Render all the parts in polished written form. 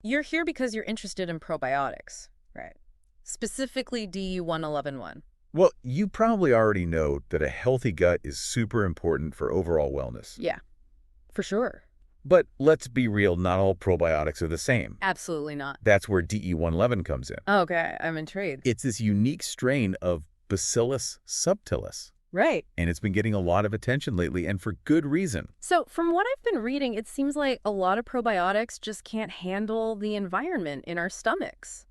You're here because you're interested in probiotics. Right. Specifically DE111. Well, you probably already know that a healthy gut is super important for overall wellness. Yeah, for sure. But let's be real, not all probiotics are the same. Absolutely not. That's where DE111 comes in. Okay, I'm intrigued. It's this unique strain of Bacillus subtilis, Right. and it's been getting a lot of attention lately, and for good reason. So from what I've been reading, it seems like a lot of probiotics just can't handle the environment in our stomachs.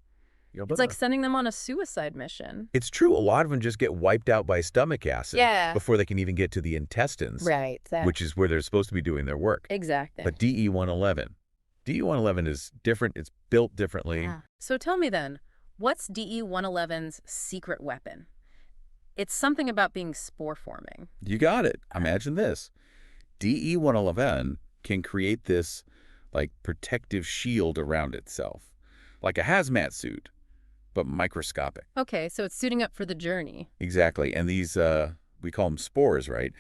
It's like sending them on a suicide mission. It's true, a lot of them just get wiped out by stomach acid before they can even get to the intestines, Right. which is where they're supposed to be doing their work. Exactly. But DE111 is different. It's built differently. So tell me then, what's DE111's secret weapon? It's something about being spore forming. You got it. Imagine this. DE111 can create this like protective shield around itself, like a hazmat suit, but microscopic. Okay, so it's suiting up for the journey. Exactly. And these, we call them spores, right?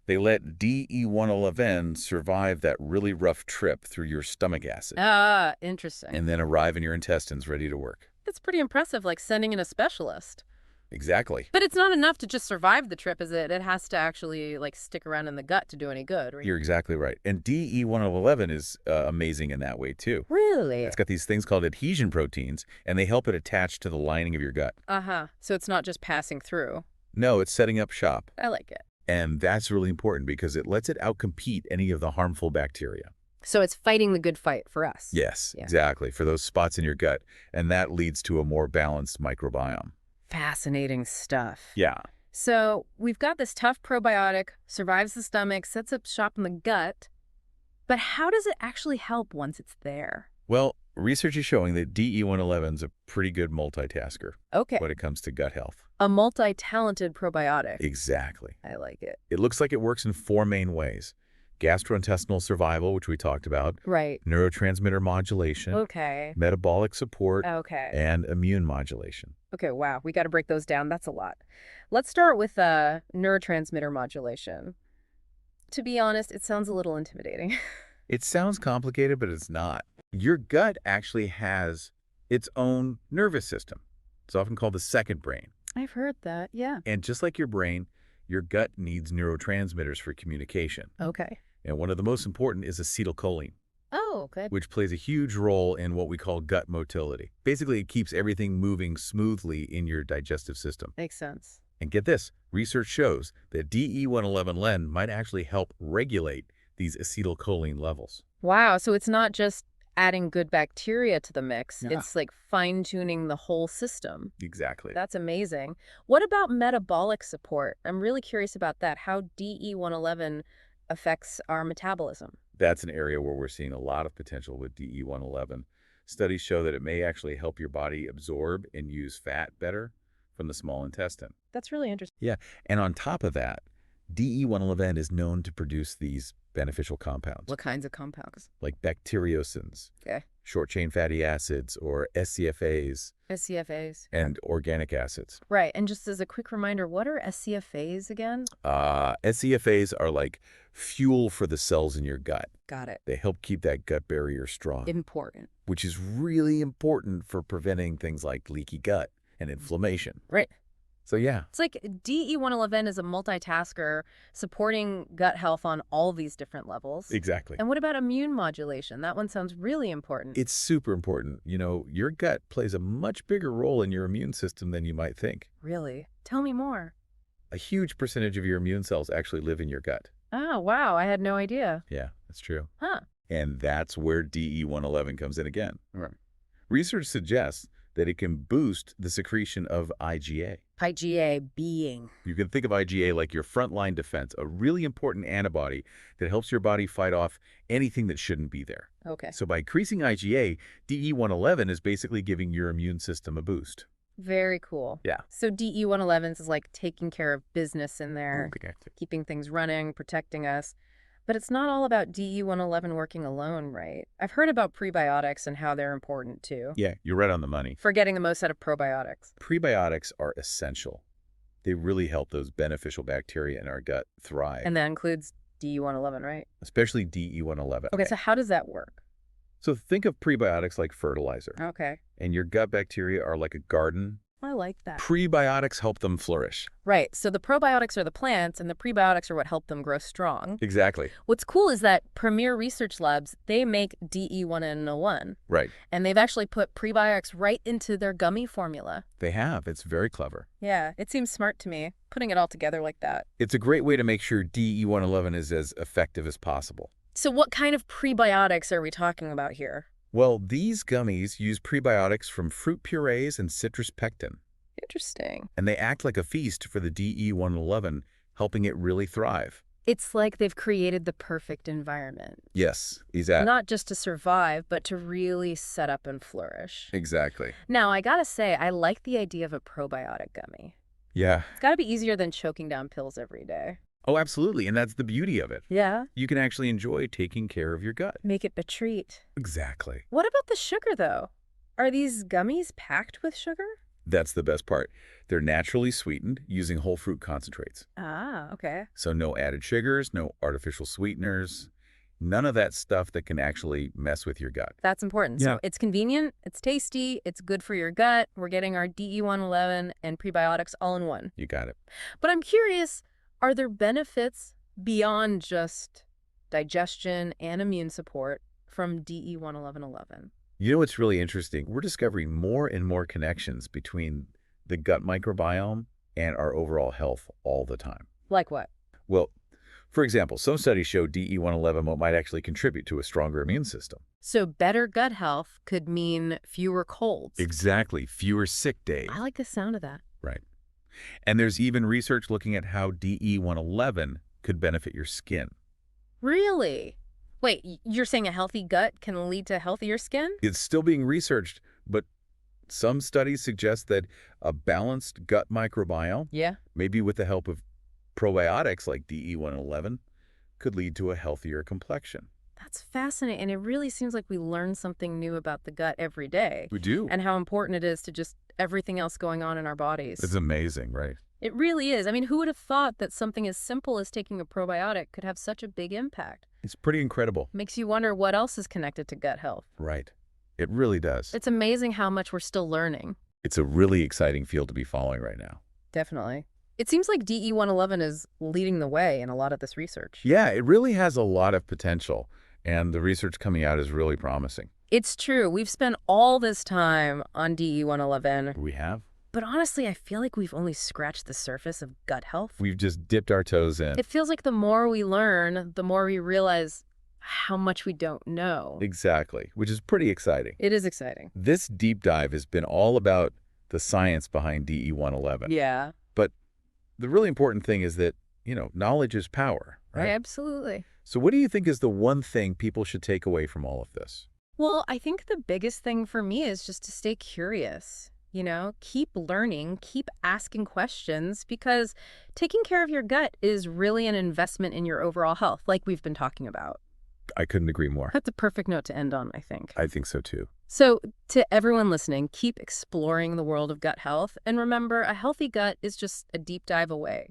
They let DE111 survive that really rough trip through your stomach acid. Ah, interesting. And then arrive in your intestines ready to work. That's pretty impressive, like sending in a specialist. Exactly. But it's not enough to just survive the trip, is it? It has to actually, like, stick around in the gut to do any good. Right? You're exactly right. And DE111 is amazing in that way, too. Really? It's got these things called adhesion proteins, and they help it attach to the lining of your gut. Uh-huh. So it's not just passing through. No, it's setting up shop. I like it. And that's really important because it lets it outcompete any of the harmful bacteria. So it's fighting the good fight for us. Yes, Yeah. exactly, for those spots in your gut. And that leads to a more balanced microbiome. Fascinating stuff. Yeah. So we've got this tough probiotic, survives the stomach, sets up shop in the gut. But how does it actually help once it's there? Well, research is showing that DE111 is a pretty good multitasker Okay. when it comes to gut health. A multi-talented probiotic. Exactly. I like it. It looks like it works in 4 main ways. Gastrointestinal survival, which we talked about, Right. neurotransmitter modulation, Okay. metabolic support, Okay. and immune modulation. Okay, wow. We got to break those down. That's a lot. Let's start with neurotransmitter modulation. To be honest, it sounds a little intimidating. It sounds complicated, but it's not. Your gut actually has its own nervous system. It's often called the second brain. I've heard that, yeah. And just like your brain, your gut needs neurotransmitters for communication. Okay. And one of the most important is acetylcholine, Oh, okay. which plays a huge role in what we call gut motility. Basically, it keeps everything moving smoothly in your digestive system. Makes sense. And get this, research shows that DE111 might actually help regulate these acetylcholine levels. Wow, so it's not just adding good bacteria to the mix. Yeah. It's like fine-tuning the whole system. Exactly. That's amazing. What about metabolic support? I'm really curious about that, how DE111 affects our metabolism. That's an area where we're seeing a lot of potential with DE111. Studies show that it may actually help your body absorb and use fat better from the small intestine. That's really interesting. Yeah, and on top of that, DE111 is known to produce these beneficial compounds, What kinds of compounds? like bacteriocins, Okay. short-chain fatty acids, or SCFAs, SCFAs. and organic acids. Right, and just as a quick reminder, what are SCFAs again? SCFAs are like fuel for the cells in your gut. Got it. They help keep that gut barrier strong, Important. which is really important for preventing things like leaky gut and inflammation. Right. So yeah, It's like DE111 is a multitasker supporting gut health on all these different levels. exactly. And what about immune modulation? That one sounds really important. It's super important. You know, your gut plays a much bigger role in your immune system than you might think. Really? Tell me more. A huge percentage of your immune cells actually live in your gut. Oh, wow. I had no idea. Yeah, that's true. Huh. And that's where DE111 comes in again. Right. Research suggests that it can boost the secretion of IgA. IgA being. You can think of IgA like your frontline defense, a really important antibody that helps your body fight off anything that shouldn't be there. Okay. So by increasing IgA, DE111 is basically giving your immune system a boost. Very cool. Yeah. So DE111 is like taking care of business in there, Okay. keeping things running, protecting us. But it's not all about DE111 working alone, right? I've heard about prebiotics and how they're important too. Yeah, you're right on the money. For getting the most out of probiotics. Prebiotics are essential. They really help those beneficial bacteria in our gut thrive, And that includes DE111, right? especially DE111. Okay, so how does that work? So think of prebiotics like fertilizer, Okay. and your gut bacteria are like a garden. I like that. Prebiotics help them flourish. Right. So the probiotics are the plants, and the prebiotics are what help them grow strong. Exactly. What's cool is that Premier Research Labs, they make DE111. Right. And they've actually put prebiotics right into their gummy formula. They have. It's very clever. Yeah, it seems smart to me, putting it all together like that. It's a great way to make sure DE111 is as effective as possible. So what kind of prebiotics are we talking about here? Well, these gummies use prebiotics from fruit purees and citrus pectin, Interesting. and they act like a feast for the DE111, helping it really thrive. It's like they've created the perfect environment. Yes, exactly. Not just to survive, but to really set up and flourish. Exactly. Now, I gotta say, I like the idea of a probiotic gummy. Yeah. It's gotta be easier than choking down pills every day. Oh, absolutely, and that's the beauty of it. Yeah. You can actually enjoy taking care of your gut. Make it a treat. Exactly. What about the sugar, though? Are these gummies packed with sugar? That's the best part. They're naturally sweetened using whole fruit concentrates. Ah, okay. So no added sugars, no artificial sweeteners, none of that stuff that can actually mess with your gut. That's important. Yeah. So it's convenient, it's tasty, it's good for your gut. We're getting our DE111 and prebiotics all in one. You got it. But I'm curious, are there benefits beyond just digestion and immune support from DE111? You know what's really interesting? We're discovering more and more connections between the gut microbiome and our overall health all the time. Like what? Well, for example, some studies show DE111 might actually contribute to a stronger immune system. So better gut health could mean fewer colds. Exactly. Fewer sick days. I like the sound of that. Right. And there's even research looking at how DE111 could benefit your skin. Really? Wait, you're saying a healthy gut can lead to healthier skin? It's still being researched, but some studies suggest that a balanced gut microbiome, Yeah. maybe with the help of probiotics like DE111, could lead to a healthier complexion. That's fascinating. And it really seems like we learn something new about the gut every day. We do. And how important it is to just everything else going on in our bodies. It's amazing, right? It really is. I mean, who would have thought that something as simple as taking a probiotic could have such a big impact? It's pretty incredible. Makes you wonder what else is connected to gut health. Right. It really does. It's amazing how much we're still learning. It's a really exciting field to be following right now. Definitely. It seems like DE111 is leading the way in a lot of this research. Yeah, it really has a lot of potential, and the research coming out is really promising. It's true. We've spent all this time on DE111, We have. but honestly, I feel like we've only scratched the surface of gut health. We've just dipped our toes in. It feels like the more we learn, the more we realize how much we don't know. Exactly, which is pretty exciting. It is exciting. This deep dive has been all about the science behind DE111. Yeah. But the really important thing is that, knowledge is power, right? Absolutely. So what do you think is the one thing people should take away from all of this? Well, I think the biggest thing for me is just to stay curious. Keep learning, keep asking questions, because taking care of your gut is really an investment in your overall health, like we've been talking about. I couldn't agree more. That's a perfect note to end on, I think. I think so too. So, to everyone listening, keep exploring the world of gut health, and remember, a healthy gut is just a deep dive away.